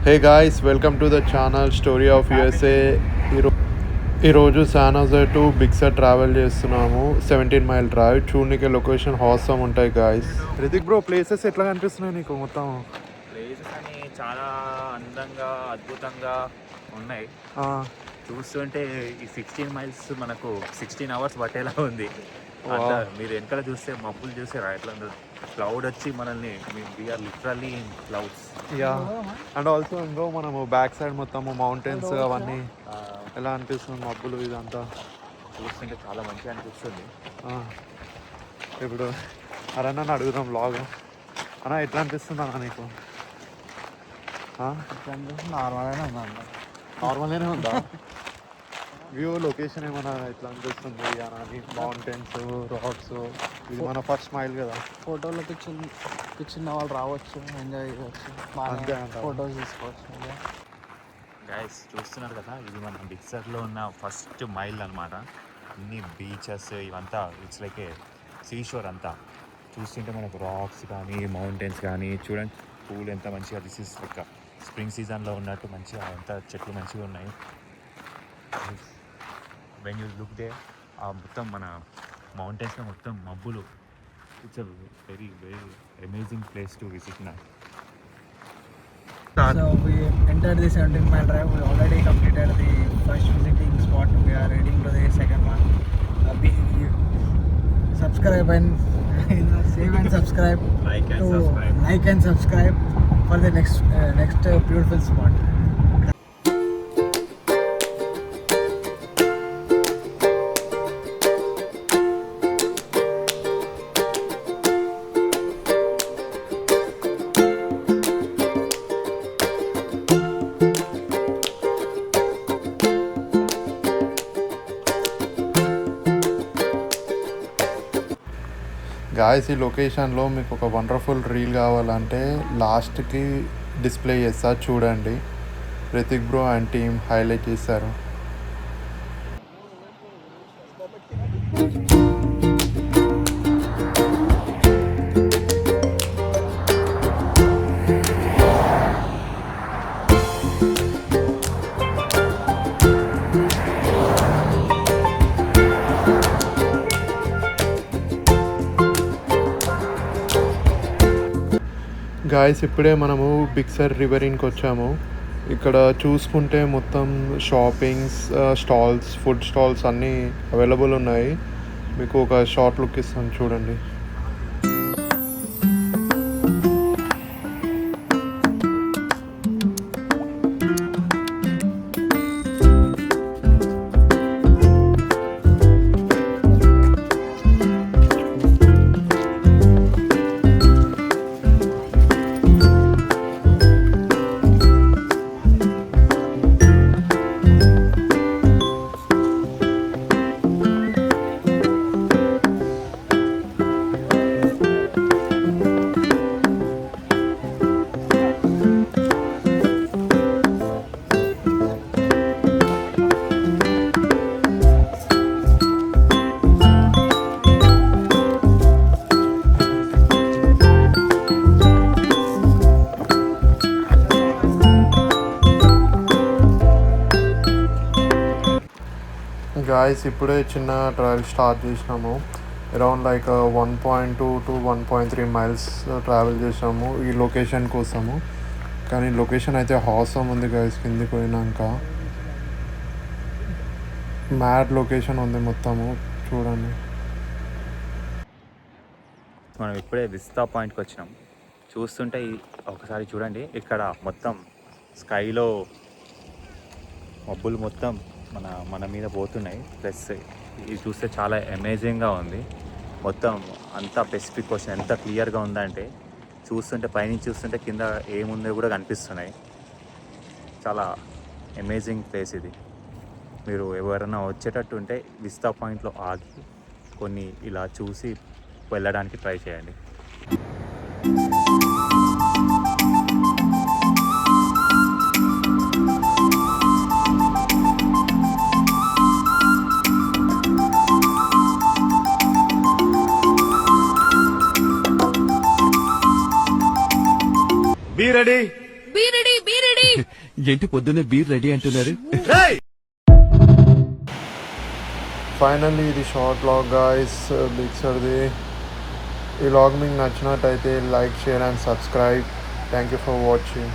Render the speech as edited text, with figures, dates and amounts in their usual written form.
Hey guys, welcome to the channel story of USA. ఈరోజు San Jose to Big Sur travel చేస్తున్నాము. 17 mile drive. చూడనికి location awesome ఉంటాయి guys. Ritik bro, places ఎట్లా కనిపిస్తున్నాయి నీకు? మొత్తం ప్లేసెస్ అని చాలా అందంగా అద్భుతంగా ఉన్నాయి. చూస్తుంటే ఈ 16 మైల్స్ మనకు 16 అవర్స్ పట్టేలా ఉంది. అంతా మీరు వెనకాల చూస్తే మబ్బులు చూస్తే ఎట్లా క్లౌడ్ వచ్చి మనల్ని we are literally in clouds. Yeah, and also ఇంకో మనము బ్యాక్ సైడ్ మొత్తము మౌంటైన్స్ అవన్నీ ఎలా అనిపిస్తుంది? మబ్బులు ఇదంతా చూస్తుంటే చాలా మంచిగా అనిపిస్తుంది. ఇప్పుడు అరన్నా అడుగుదాం వ్లాగ్ అన్న, ఎట్లా అనిపిస్తుంది అన్న నీకు? నార్మల్గానే ఉందా? వ్యూ లొకేషన్ ఏమైనా ఎట్లా అనిపిస్తుంది అని? Mountains, rocks. ఇది మన ఫస్ట్ మైల్ కదా. ఫోటోలో పిచ్చిన వాళ్ళు రావచ్చు, ఎంజాయ్ చేయవచ్చు, ఫోటోస్ తీసుకోవచ్చు. గైస్ చూస్తున్నారు కదా, ఇది మన బిగ్ సర్లో ఉన్న ఫస్ట్ మైల్ అనమాట. అన్ని బీచెస్ ఇవంతా ఇట్స్ లైక్ ఏ సీషోర్ అంతా. చూస్తుంటే మనకు రాక్స్ కానీ మౌంటైన్స్ కానీ చూడండి, పూలు ఎంత మంచిగా. దిస్ ఇస్ లైక్ స్ప్రింగ్ సీజన్లో ఉన్నట్టు మంచిగా అంతా చెట్లు మంచిగా ఉన్నాయి. వెన్ యూ లుక్ దే మొత్తం మన మౌంటైన్స్లో మొత్తం మబ్బులు. It's a very very amazing place to visit నా. So we entered the 17 mile drive. We already completed the first visiting spot. We are heading to the second one. Subscribe and save and subscribe. Like and subscribe for the next beautiful spot. Guys, ఈ లొకేషన్లో మీకు ఒక wonderful reel కావాలంటే లాస్ట్కి display చేస్తా, చూడండి. Ritik bro and team highlight చేశారు. Guys, ఇప్పుడే మనము బిగ్ సర్ రివరింగ్కి వచ్చాము. ఇక్కడ చూసుకుంటే మొత్తం షాపింగ్స్ స్టాల్స్, ఫుడ్ స్టాల్స్ అన్నీ అవైలబుల్ ఉన్నాయి. మీకు ఒక షార్ట్ లుక్ ఇస్తాను, చూడండి. గాయస్, ఇప్పుడే చిన్న ట్రావెల్ స్టార్ట్ చేసినాము. Around like 1.2 to 1.3 miles travel చేసాము ఈ లొకేషన్ కోసము. కానీ లొకేషన్ అయితే హాసమ్ ఉంది గాయస్. కిందికి పోయినాక మ్యాడ్ లొకేషన్ ఉంది మొత్తము, చూడండి. మనం ఇప్పుడే విస్తా పాయింట్కి వచ్చినాం. చూస్తుంటే ఒకసారి చూడండి, ఇక్కడ మొత్తం స్కైలో మబ్బులు మొత్తం మన మీద పోతున్నాయి. ప్లస్ ఇది చూస్తే చాలా అమేజింగ్గా ఉంది. మొత్తం అంతా పెసిఫిక్ ఓషన్ ఎంత క్లియర్గా ఉందంటే, చూస్తుంటే పైనుంచి చూస్తుంటే కింద ఏముందో కూడా కనిపిస్తున్నాయి. చాలా అమేజింగ్ ప్లేస్ ఇది. మీరు ఎవరైనా వచ్చేటట్టు ఉంటే విస్తా పాయింట్లో ఆగి కొన్ని ఇలా చూసి వెళ్ళడానికి ట్రై చేయండి. Be ready. ఏంటి పొద్దున్నే బీర్ రెడీ అంటున్నారు? ఫైనల్లీ ఇది షార్ట్ వ్లాగ్ గాయస్, బిగ్ సర్ది. ఈ వ్లాగ్ మీకు నచ్చినట్టయితే like, share and subscribe. Thank you for watching.